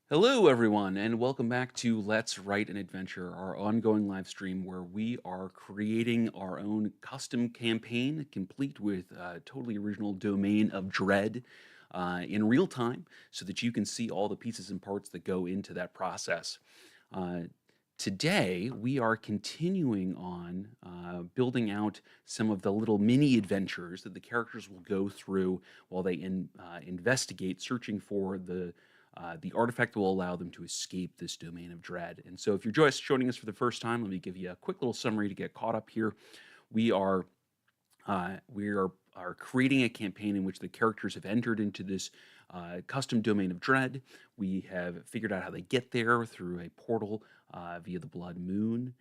Hello, everyone, and welcome back to Let's Write an Adventure, our ongoing live stream where we are creating our own custom campaign, complete with a totally original domain of dread in real time, so that you can see all the pieces and parts that go into that process. Uh, Today, we are continuing on building out some of the little mini adventures that the characters will go through while they investigate, searching for the artifact that will allow them to escape this domain of dread. And so, if you're just joining us for the first time, let me give you a quick little summary to get caught up here. We are we are creating a campaign in which the characters have entered into this custom domain of dread. We have figured out how they get there through a portal via the Blood Moon.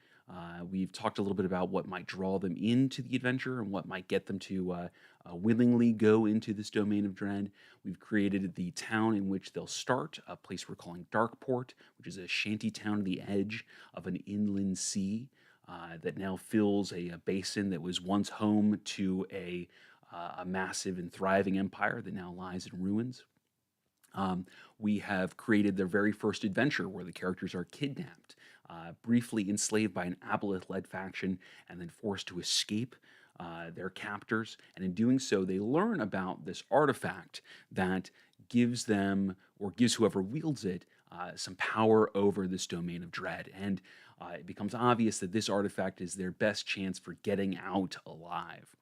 We've talked a little bit about what might draw them into the adventure and what might get them to willingly go into this domain of dread. We've created the town in which they'll start, a place we're calling Darkport, which is a shanty town on the edge of an inland sea that now fills a basin that was once home to a massive and thriving empire that now lies in ruins. We have created their very first adventure where the characters are kidnapped, briefly enslaved by an aboleth led faction, and then forced to escape their captors. And in doing so, they learn about this artifact that gives them, or gives whoever wields it, some power over this domain of dread. And it becomes obvious that this artifact is their best chance for getting out alive.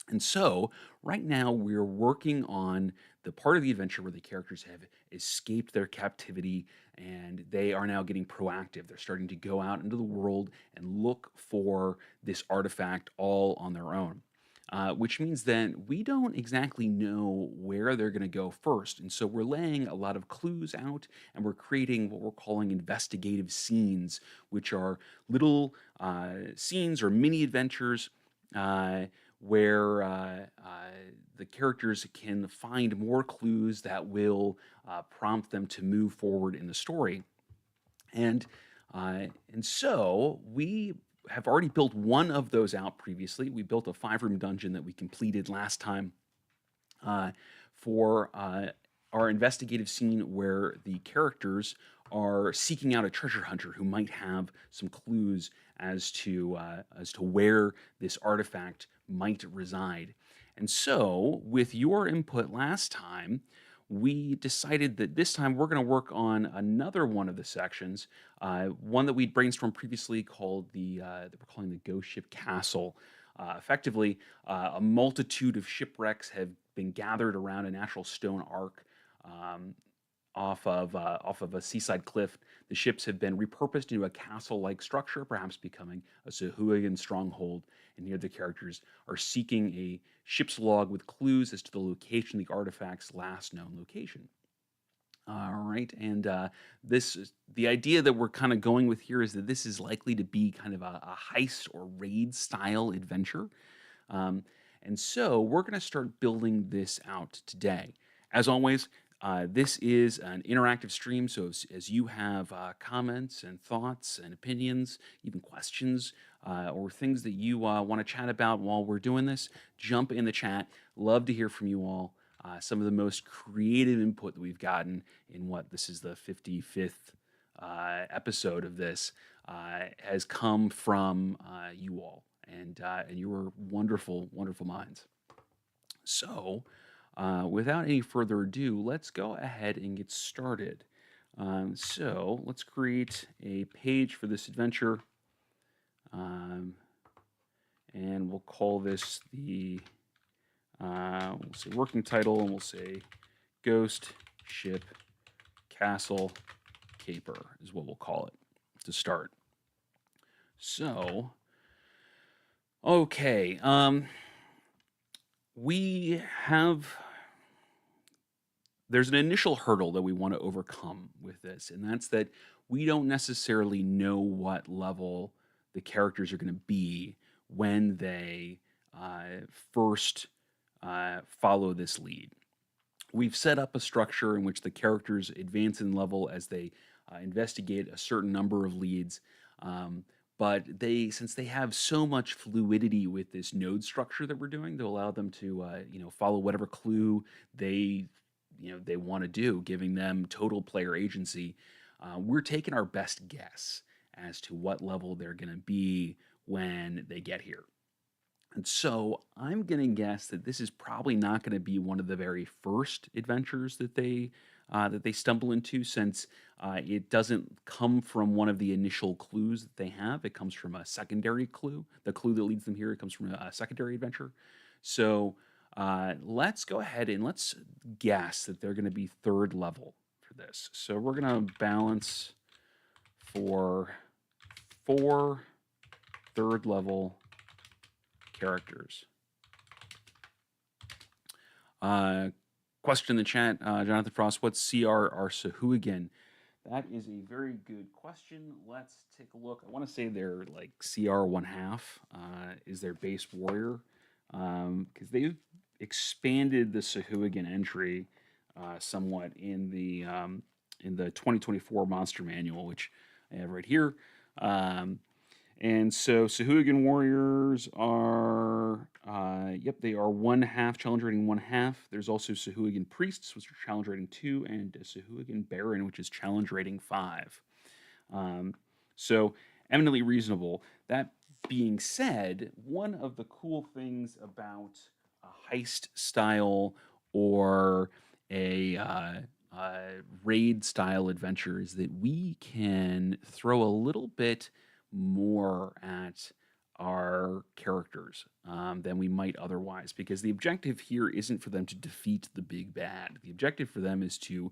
And so, right now, we're working on the part of the adventure where the characters have escaped their captivity and they are now getting proactive. They're starting to go out into the world and look for this artifact all on their own. Which means that we don't exactly know where they're going to go first. And so we're laying a lot of clues out and we're creating what we're calling investigative scenes, which are little scenes or mini adventures uh, where the characters can find more clues that will prompt them to move forward in the story. And and so we have already built one of those out previously. We built a 5-room dungeon that we completed last time uh, for our investigative scene where the characters are seeking out a treasure hunter who might have some clues as to where this artifact might reside. And so, with your input last time, we decided that this time we're going to work on another one of the sections, one that we'd brainstormed previously called that we're calling the Ghost Ship Castle. Effectively, a multitude of shipwrecks have been gathered around a natural stone ark um, off of a seaside cliff. The ships have been repurposed into a castle-like structure, perhaps becoming a Sahuagin stronghold. And here the characters are seeking a ship's log with clues as to the location of the artifact's last known location. All right, and this is the idea that we're kind of going with here is that this is likely to be kind of a heist or raid style adventure. Um, and so we're going to start building this out today. As always, this is an interactive stream, so as you have comments and thoughts and opinions, even questions, or things that you want to chat about while we're doing this, jump in the chat. Love to hear from you all. Some of the most creative input that we've gotten in what this is the 55th episode of this has come from you all and your wonderful, wonderful minds. So, without any further ado, let's go ahead and get started. So, let's create a page for this adventure, um, and we'll call this we'll say working title, and we'll say Ghost Ship Castle Caper is what we'll call it to start. So, okay, we have there's an initial hurdle that we want to overcome with this, and that's that we don't necessarily know what level the characters are going to be when they first follow this lead. We've set up a structure in which the characters advance in level as they investigate a certain number of leads. Um, but since they have so much fluidity with this node structure that we're doing, to allow them to, follow whatever clue they they want to do, giving them total player agency. We're taking our best guess as to what level they're going to be when they get here. And so I'm going to guess that this is probably not going to be one of the very first adventures that they stumble into, since it doesn't come from one of the initial clues that they have. It comes from a secondary clue. The clue that leads them here, it comes from a secondary adventure. So let's go ahead and let's guess that they're going to be third level for this. So we're going to balance for 4 third level characters. Question in the chat, Jonathan Frost, what's CR or Sahuagin? That is a very good question. Let's take a look. I want to say they're like CR 1/2 is their base warrior, because they've expanded the Sahuagin entry somewhat in the 2024 Monster Manual, which I have right here. And so Sahuagin warriors are, they are 1/2 challenge rating 1/2. There's also Sahuagin priests, which are challenge rating 2, and a Sahuagin baron, which is challenge rating 5. So eminently reasonable. That being said, one of the cool things about a heist style or a raid style adventure is that we can throw a little bit more at our characters than we might otherwise, because the objective here isn't for them to defeat the big bad. The objective for them is to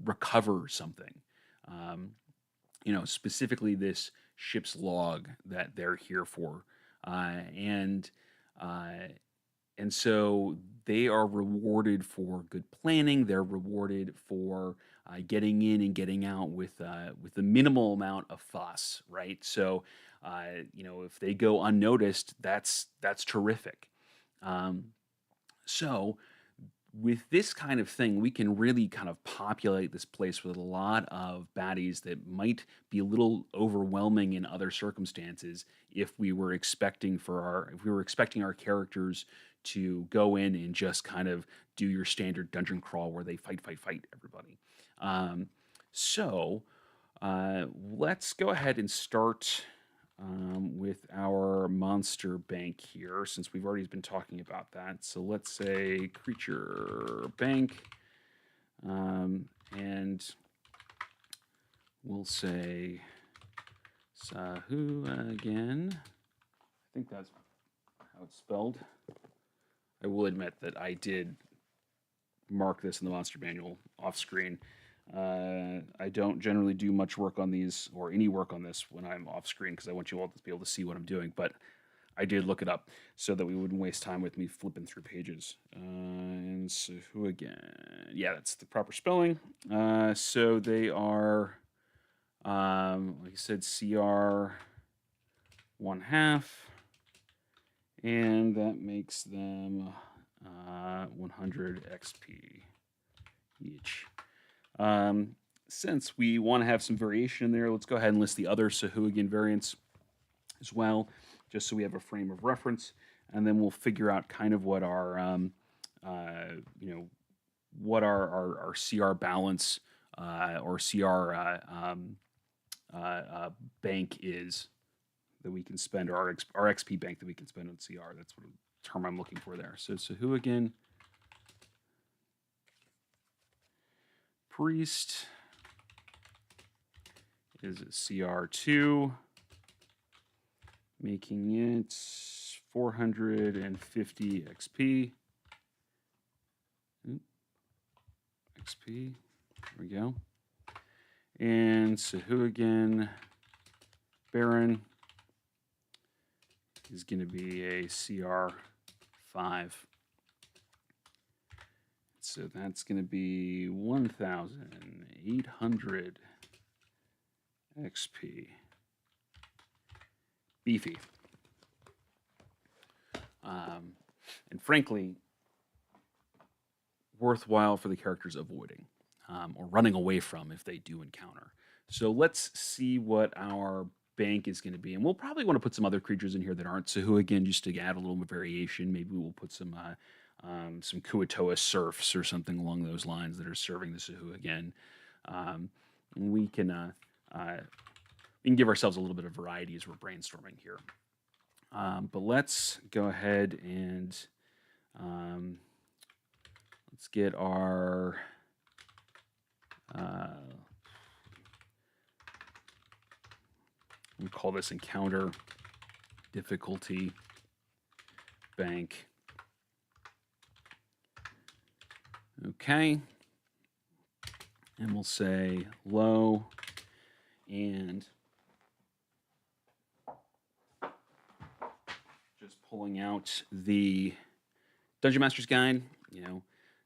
recover something. Specifically this ship's log that they're here for, and so they are rewarded for good planning. They're rewarded for getting in and getting out with the minimal amount of fuss, right? So, if they go unnoticed, that's terrific. So, with this kind of thing, we can really kind of populate this place with a lot of baddies that might be a little overwhelming in other circumstances if we were expecting our characters to go in and just kind of do your standard dungeon crawl where they fight everybody. So let's go ahead and start with our monster bank here, since we've already been talking about that. So let's say creature bank, and we'll say Sahu again. I think that's how it's spelled. I will admit that I did mark this in the monster manual off screen. I don't generally do much work on these, or any work on this, when I'm off screen, because I want you all to be able to see what I'm doing, but I did look it up so that we wouldn't waste time with me flipping through pages. And so who again? Yeah, that's the proper spelling. So they are, like I said, CR 1/2, and that makes them 100 XP each. Since we want to have some variation in there, let's go ahead and list the other Sahuagin variants as well, just so we have a frame of reference, and then we'll figure out kind of what our our CR balance or CR bank is that we can spend, or our XP bank that we can spend on CR. That's what the term I'm looking for there. So Sahuagin priest is CR2, making it 450 XP. XP, there we go. And Sahuagin Baron is going to be a CR5. So that's going to be 1,800 XP. Beefy. And frankly, worthwhile for the characters avoiding or running away from if they do encounter. So let's see what our bank is going to be. And we'll probably want to put some other creatures in here that aren't Sahuagin, just to add a little bit of variation. Maybe we'll put some some Kuatoa serfs or something along those lines that are serving the Sahuagin. Um, we can uh, uh, we can give ourselves a little bit of variety as we're brainstorming here. But let's go ahead and um, let's get our we call this encounter difficulty bank. Okay. And we'll say low, and just pulling out the Dungeon Master's Guide.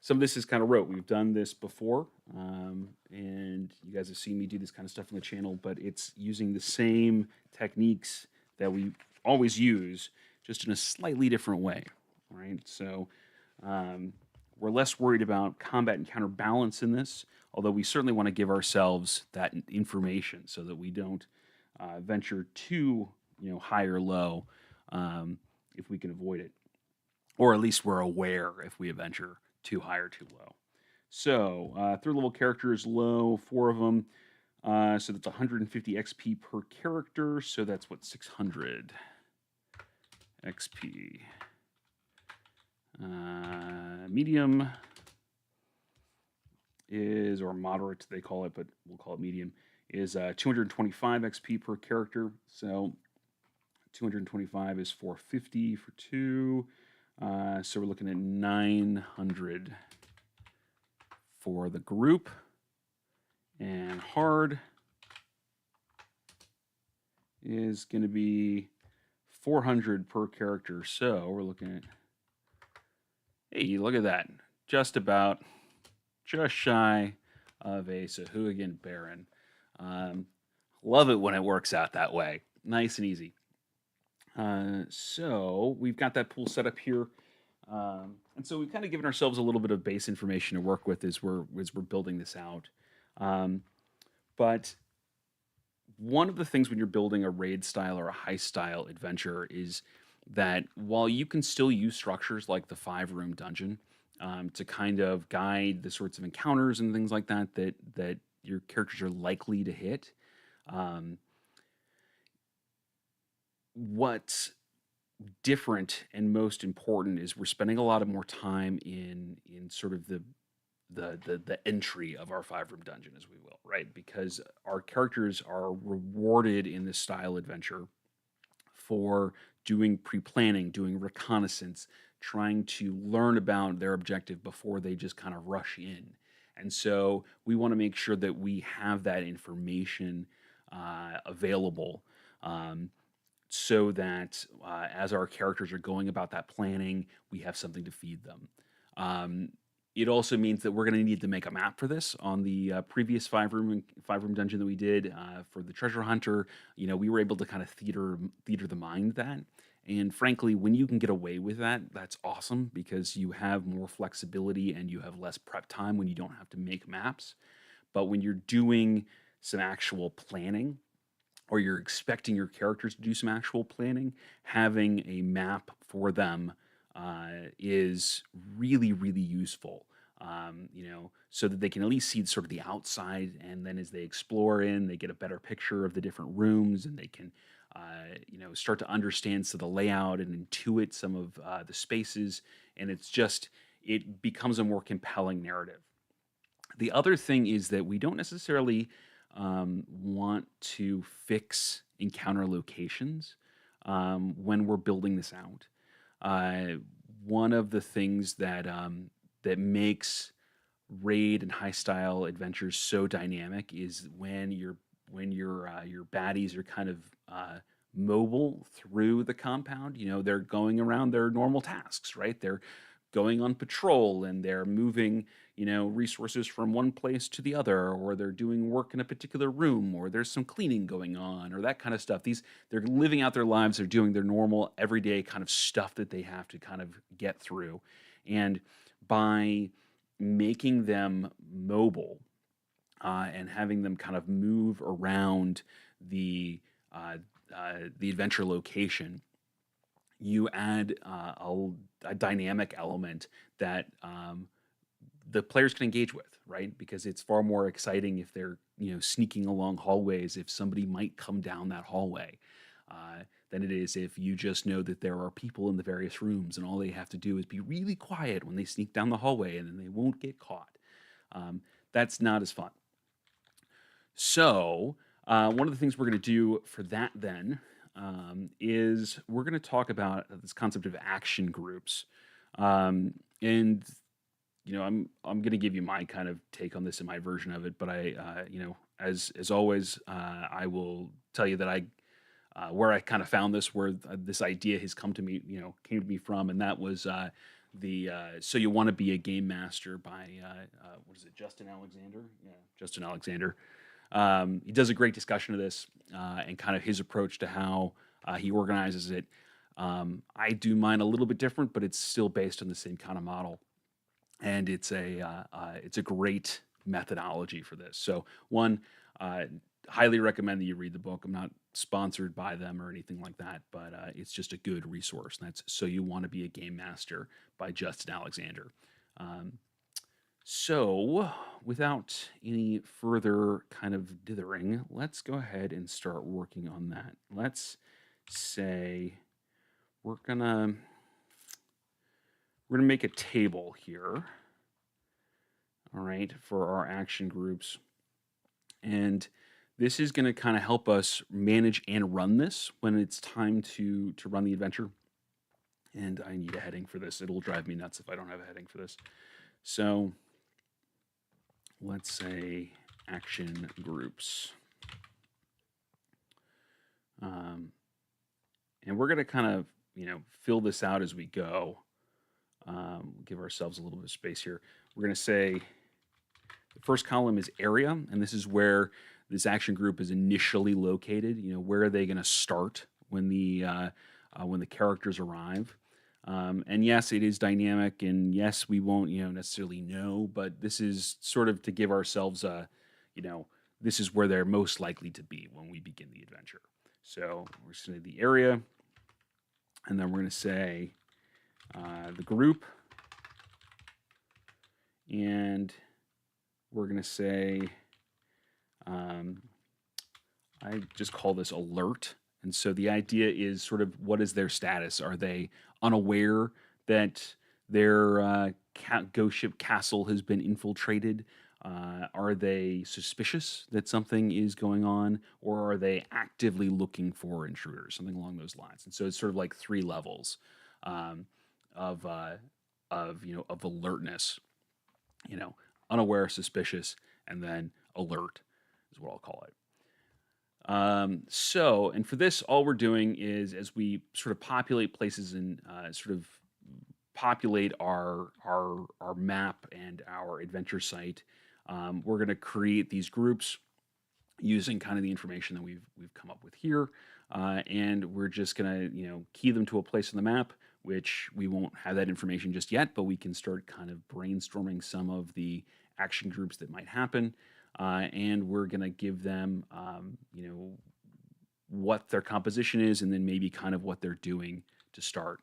Some of this is kind of rote. We've done this before, and you guys have seen me do this kind of stuff on the channel, but it's using the same techniques that we always use, just in a slightly different way, right? So we're less worried about combat and counterbalance in this, although we certainly want to give ourselves that information so that we don't venture too high or low if we can avoid it, or at least we're aware if we venture too high or too low. So third level characters low, 4 of them. So that's 150 XP per character. So that's what, 600 XP. Medium is, or moderate they call it, but we'll call it medium, is 225 XP per character. So 225 is 450 for 2. So we're looking at 900 for the group. And hard is going to be 400 per character. So we're looking at, hey, look at that. Just shy of a Sahuagin Baron. Love it when it works out that way. Nice and easy. So we've got that pool set up here. And so we've kind of given ourselves a little bit of base information to work with as we're building this out. But one of the things when you're building a raid style or a heist style adventure is that while you can still use structures like the 5-room dungeon to kind of guide the sorts of encounters and things like that your characters are likely to hit, what's different and most important is we're spending a lot of more time in sort of the entry of our 5-room dungeon, as we will, right? Because our characters are rewarded in this style adventure for doing pre-planning, doing reconnaissance, trying to learn about their objective before they just kind of rush in. And so we want to make sure that we have that information available, so that as our characters are going about that planning, we have something to feed them. It also means that we're going to need to make a map for this. On the previous 5-room dungeon that we did for the treasure hunter, we were able to kind of theater the mind that. And frankly, when you can get away with that, that's awesome, because you have more flexibility and you have less prep time when you don't have to make maps. But when you're doing some actual planning, or you're expecting your characters to do some actual planning, having a map for them is really, really useful. So that they can at least see sort of the outside, and then as they explore they get a better picture of the different rooms, and they can, start to understand the layout and intuit some of the spaces, and it becomes a more compelling narrative. The other thing is that we don't necessarily want to fix encounter locations when we're building this out. One of the things that makes raid and high style adventures so dynamic is when your baddies are kind of mobile through the compound. They're going around their normal tasks, right? They're going on patrol and they're moving resources from one place to the other, or they're doing work in a particular room, or there's some cleaning going on, or that kind of stuff. They're living out their lives, they're doing their normal everyday kind of stuff that they have to kind of get through. And by making them mobile and having them kind of move around the adventure location, you add a dynamic element that the players can engage with, right? Because it's far more exciting if they're, sneaking along hallways, if somebody might come down that hallway, than it is if you just know that there are people in the various rooms and all they have to do is be really quiet when they sneak down the hallway and then they won't get caught. Um, that's not as fun. So, one of the things we're going to do for that then is we're going to talk about this concept of action groups. And I'm going to give you my kind of take on this and my version of it, but as always, I will tell you that I where I kind of found this, where this idea has come to me, came to me from, and that was the "So You Want to Be a Game Master" by what is it, Justin Alexander? Yeah, Justin Alexander. He does a great discussion of this and kind of his approach to how he organizes it. I do mine a little bit different, but it's still based on the same kind of model, and it's a great methodology for this. So one, uh, highly recommend that you read the book. I'm not sponsored by them or anything like that, but it's just a good resource. And that's "So You Want to Be a Game Master" by Justin Alexander. Um, so, without any further kind of dithering, let's go ahead and start working on that. Let's say we're gonna we're gonna make a table here, all right, for our action groups, and this is gonna kind of help us manage and run this when it's time to run the adventure. And I need a heading for this. It'll drive me nuts if I don't have a heading for this. So let's say action groups. Um, and we're going to kind of, fill this out as we go. Give ourselves a little bit of space here. We're going to say the first column is area, and this is where this action group is initially located. Where are they going to start when the characters arrive? And yes, it is dynamic, and yes, we won't, necessarily know, but this is sort of to give ourselves you know, this is where they're most likely to be when we begin the adventure. So we're just going to the area, and then we're going to say the group, and we're going to say, I just call this alert. And so the idea is sort of what is their status? Are they unaware that their ghost ship castle has been infiltrated? Are they suspicious that something is going on, or are they actively looking for intruders? Something along those lines. And so it's sort of like three levels um, of of alertness. You know, Unaware, suspicious, and then alert is what I'll call it. And for this, all we're doing is as we sort of populate places and sort of populate our map and our adventure site, we're going to create these groups using kind of the information that we've come up with here, and we're just going to key them to a place on the map, which we won't have that information just yet, but we can start kind of brainstorming some of the action groups that might happen. And we're going to give them, what their composition is, and then maybe kind of what they're doing to start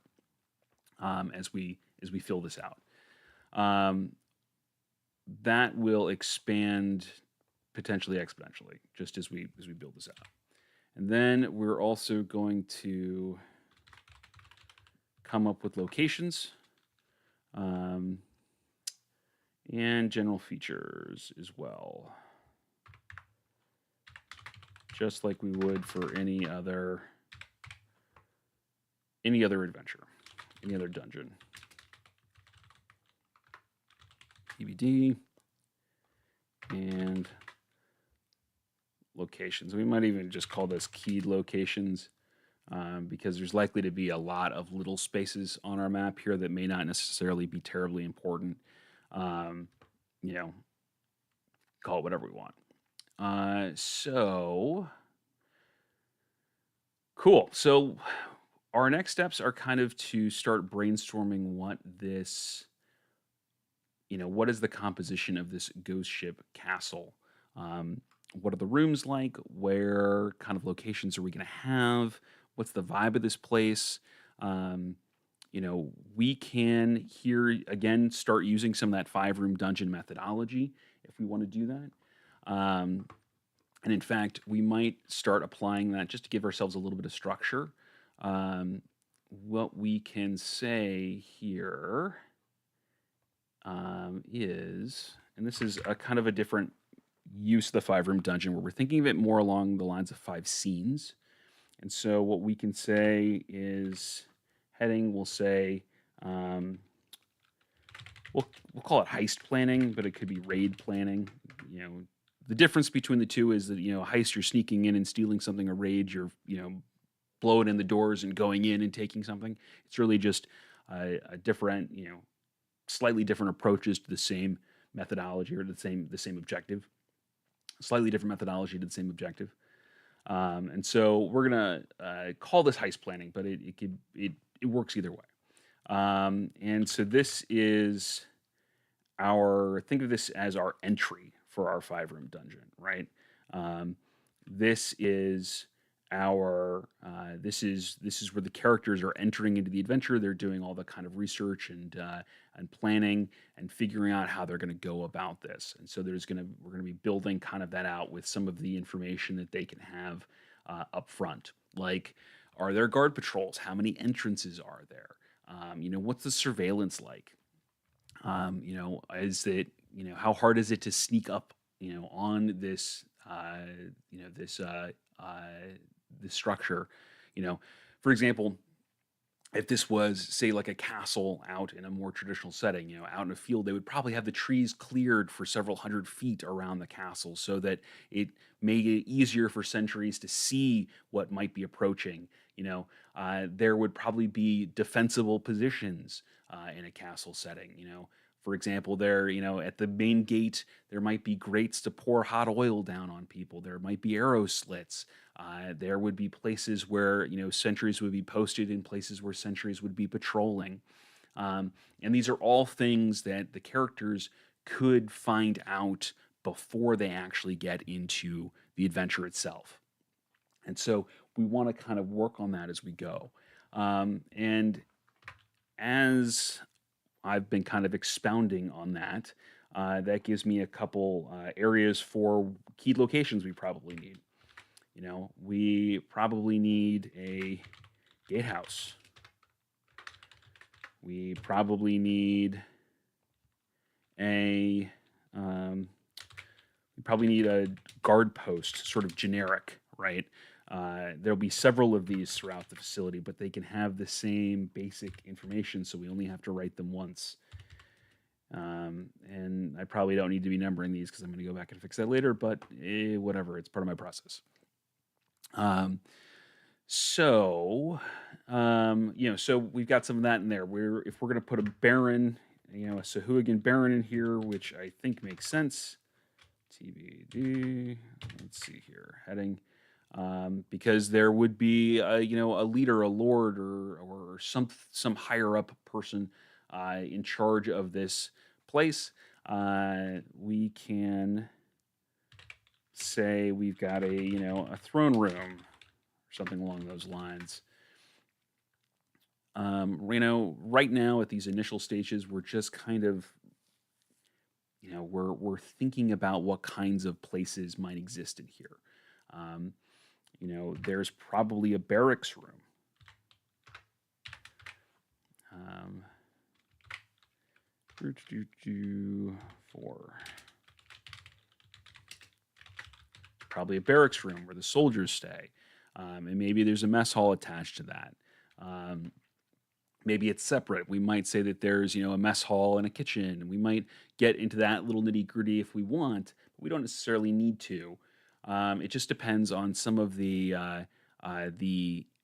as we fill this out. Um, that will expand potentially exponentially just as we build this out. And then we're also going to come up with locations and general features as well, just like we would for any other adventure, any other dungeon. PBD and locations. We might even just call this keyed locations because there's likely to be a lot of little spaces on our map here that may not necessarily be terribly important. Um, you know, call it whatever we want. So cool. So our next steps are kind of to start brainstorming what this, what is the composition of this ghost ship castle? What are the rooms like? Where kind of locations are we going to have? What's the vibe of this place? Um, we can here again start using some of that 5 room dungeon methodology if we want to do that. Um, and in fact, we might start applying that just to give ourselves a little bit of structure. Um, what we can say here is, and this is a kind of a different use of the 5 room dungeon where we're thinking of it more along the lines of 5 scenes. And so what we can say is heading, we'll say, um, we'll call it heist planning, but it could be raid planning. You know, the difference between the two is that, heist, you're sneaking in and stealing something. A raid, you're, blowing in the doors and going in and taking something. It's really just a different, slightly different approaches to the same methodology or the same objective. Slightly different methodology to the same objective. And so we're gonna call this heist planning, but it works either way. And so this is think of this as our entry for our 5 room dungeon, right? Um, this is this is where the characters are entering into the adventure. They're doing all the kind of research and planning and figuring out how they're going to go about this. And so we're going to be building kind of that out with some of the information that they can have up front, like, are there guard patrols? How many entrances are there? What's the surveillance like? Is it, how hard is it to sneak up, on this structure? You know, for example, if this was, say, like a castle out in a more traditional setting, out in a field, they would probably have the trees cleared for several hundred feet around the castle so that it made it easier for sentries to see what might be approaching. There would probably be defensible positions in a castle setting. For example, there, at the main gate, there might be grates to pour hot oil down on people. There might be arrow slits. There would be places where, sentries would be posted in places where sentries would be patrolling. And these are all things that the characters could find out before they actually get into the adventure itself. And so we want to kind of work on that as we go. And as I've been kind of expounding on that, that gives me a couple areas for key locations we probably need. We probably need a gatehouse. We probably need a guard post, sort of generic, right? There'll be several of these throughout the facility, but they can have the same basic information, so we only have to write them once. And I probably don't need to be numbering these because I'm going to go back and fix that later, but whatever, it's part of my process. So we've got some of that in there. If we're going to put a Baron, a Sahuagin Baron in here, which I think makes sense. TBD. Let's see here. Heading. Because there would be a leader, a lord, or some higher up person in charge of this place. We can say we've got a throne room or something along those lines. Right now at these initial stages, we're just kind of we're thinking about what kinds of places might exist in here. There's probably a barracks room. Probably a barracks room where the soldiers stay. And maybe there's a mess hall attached to that. Maybe it's separate. We might say that there's, a mess hall and a kitchen. We might get into that little nitty gritty if we want, but we don't necessarily need to. It just depends on some of the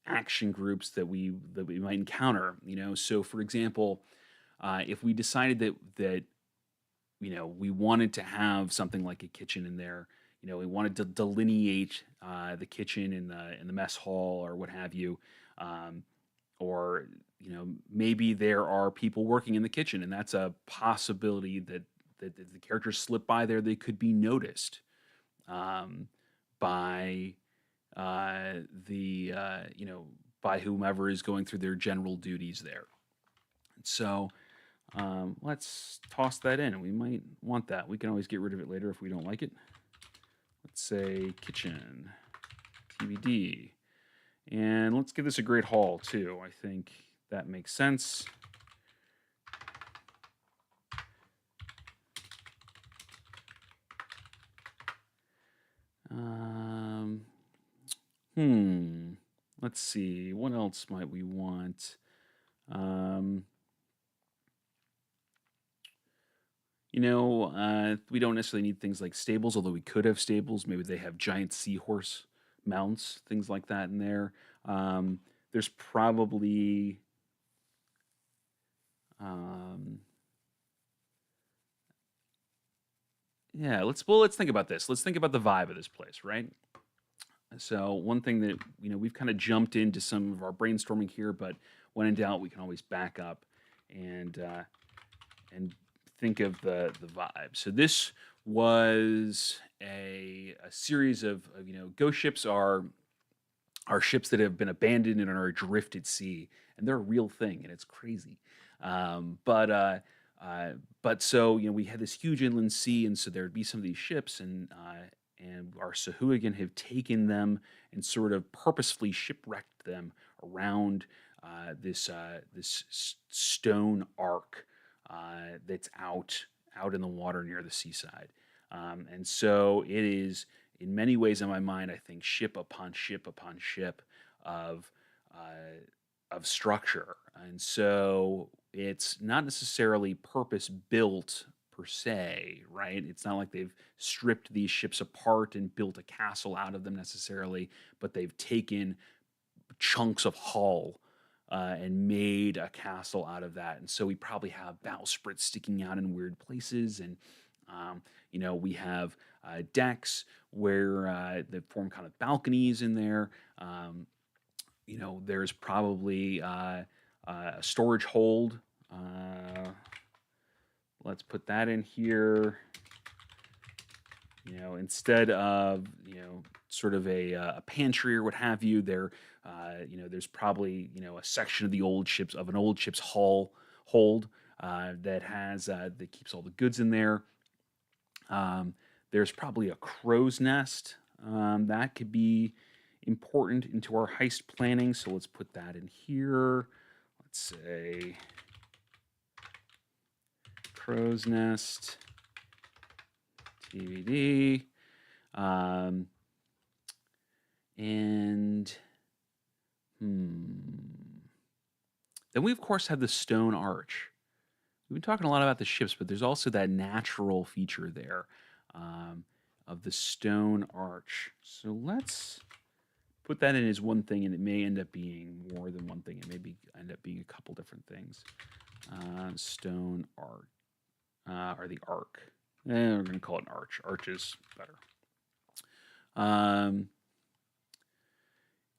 action groups that we might encounter. So for example, if we decided that we wanted to have something like a kitchen in there, we wanted to delineate the kitchen in the mess hall or what have you, or maybe there are people working in the kitchen, and that's a possibility that the characters slip by there. They could be noticed by the by whomever is going through their general duties there. So let's toss that in. We might want that. We can always get rid of it later if we don't like it. Let's say kitchen, TBD. And let's give this a great haul too. I think that makes sense. Um, Let's see. What else might we want? We don't necessarily need things like stables, although we could have stables. Maybe they have giant seahorse mounts, things like that in there. There's probably yeah, let's think about this. Let's think about the vibe of this place, right? So one thing that we've kind of jumped into some of our brainstorming here, but when in doubt, we can always back up and think of the vibe. So this was a series of ghost ships are ships that have been abandoned and are adrift at sea, and they're a real thing, and it's crazy. Um, but uh, but so we had this huge inland sea, and so there'd be some of these ships, and our Sahuagin have taken them and sort of purposefully shipwrecked them around this stone arc that's out in the water near the seaside. And so it is in many ways in my mind, I think ship upon ship upon ship of structure, and so it's not necessarily purpose built per se, right? It's not like they've stripped these ships apart and built a castle out of them necessarily, but they've taken chunks of hull and made a castle out of that. And so we probably have bowsprit sticking out in weird places, and we have decks where they form kind of balconies in there. There's probably a storage hold. Let's put that in here. Instead of sort of a pantry or what have you, there's probably a section of the old ships of an old ship's hull hold that keeps all the goods in there. There's probably a crow's nest that could be important into our heist planning. So let's put that in here. Let's say crow's nest, TBD. And then we of course have the stone arch. We've been talking a lot about the ships, but there's also that natural feature there of the stone arch. So let's put that in as one thing, and it may end up being more than one thing. It may end up being a couple different things. Stone arch, or the arc. We're going to call it an arch. Arch is better.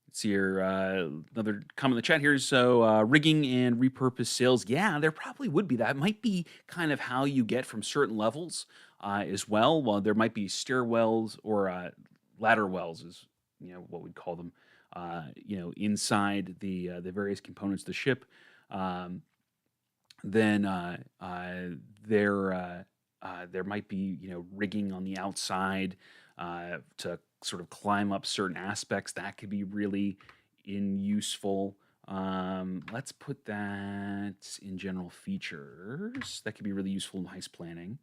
Let's see here. Another comment in the chat here. So rigging and repurposed sails. Yeah, there probably would be. That might be kind of how you get from certain levels as well. Well, there might be stairwells or ladder wells is what we'd call them. Inside the various components of the ship. Then there might be rigging on the outside to sort of climb up certain aspects that could be really useful. Let's put that in general features. That could be really useful in heist planning.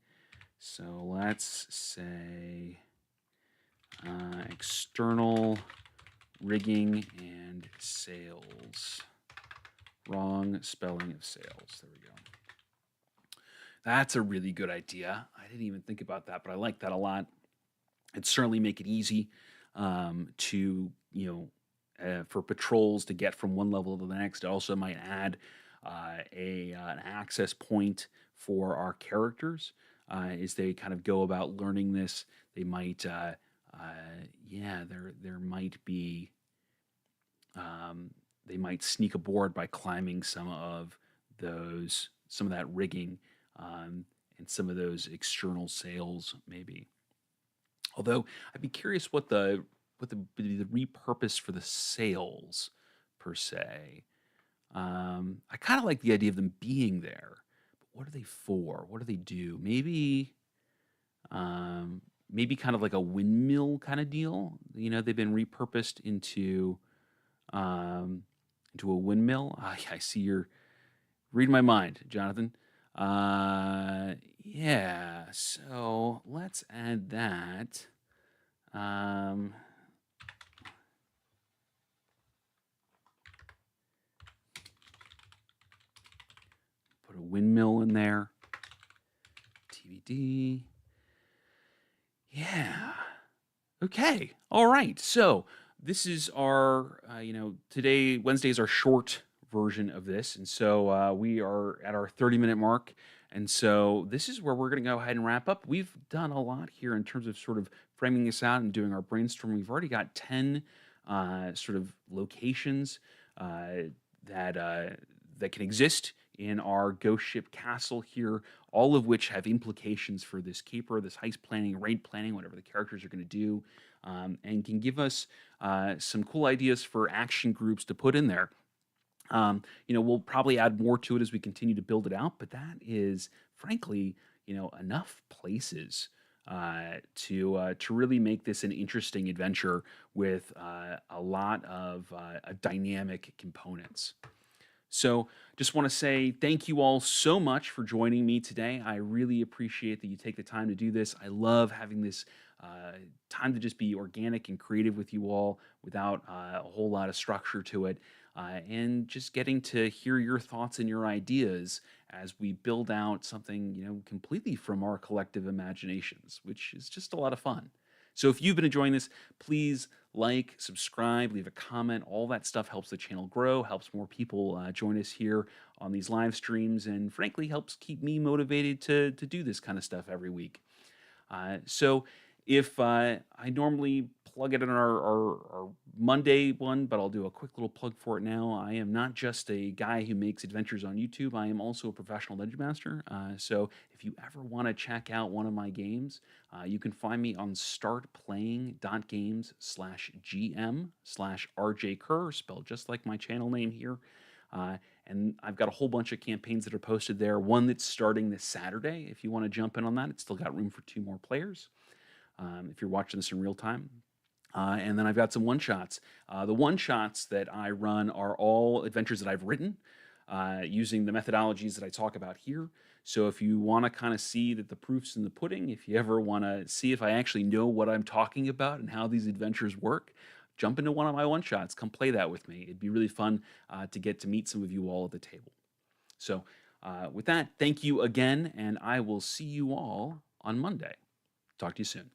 So let's say external rigging and sails. Wrong spelling of sails. There we go. That's a really good idea. I didn't even think about that, but I like that a lot. It'd certainly make it easy to, for patrols to get from one level to the next. It also might add an access point for our characters as they kind of go about learning this. They might, there might be, they might sneak aboard by climbing some of that rigging and some of those external sails, maybe. Although I'd be curious what the repurpose for the sails per se. I kind of like the idea of them being there, but what are they for? What do they do? Um, maybe kind of like a windmill kind of deal. They've been repurposed um, into a windmill. I see you're reading my mind, Jonathan. Yeah. So let's add that. Um, put a windmill in there. TBD. Yeah. Okay. All right. So this is our, today, Wednesday is our short version of this. And so we are at our 30-minute mark. And so this is where we're going to go ahead and wrap up. We've done a lot here in terms of sort of framing this out and doing our brainstorming. We've already got 10 sort of locations uh, that can exist in our Ghost Ship Castle here, all of which have implications for this caper, this heist planning, raid planning, whatever the characters are going to do, and can give us some cool ideas for action groups to put in there. We'll probably add more to it as we continue to build it out, but that is, frankly, enough places to really make this an interesting adventure with a lot of dynamic components. So, just want to say thank you all so much for joining me today. I really appreciate that you take the time to do this. I love having this time to just be organic and creative with you all without a whole lot of structure to it. And just getting to hear your thoughts and your ideas as we build out something, completely from our collective imaginations, which is just a lot of fun. So if you've been enjoying this, please like, subscribe, leave a comment. All that stuff helps the channel grow, helps more people join us here on these live streams, and frankly, helps keep me motivated to do this kind of stuff every week. So if I normally plug it in our Monday one, but I'll do a quick little plug for it now. I am not just a guy who makes adventures on YouTube. I am also a professional Dungeon Master. So if you ever want to check out one of my games, you can find me on startplaying.games/GM/RJ spelled just like my channel name here. And I've got a whole bunch of campaigns that are posted there. One that's starting this Saturday. If you want to jump in on that, it's still got room for 2 more players. If you're watching this in real time. And then I've got some one-shots. The one-shots that I run are all adventures that I've written using the methodologies that I talk about here. So if you want to kind of see that the proof's in the pudding, if you ever want to see if I actually know what I'm talking about and how these adventures work, jump into one of my one-shots. Come play that with me. It'd be really fun to get to meet some of you all at the table. So with that, thank you again, and I will see you all on Monday. Talk to you soon.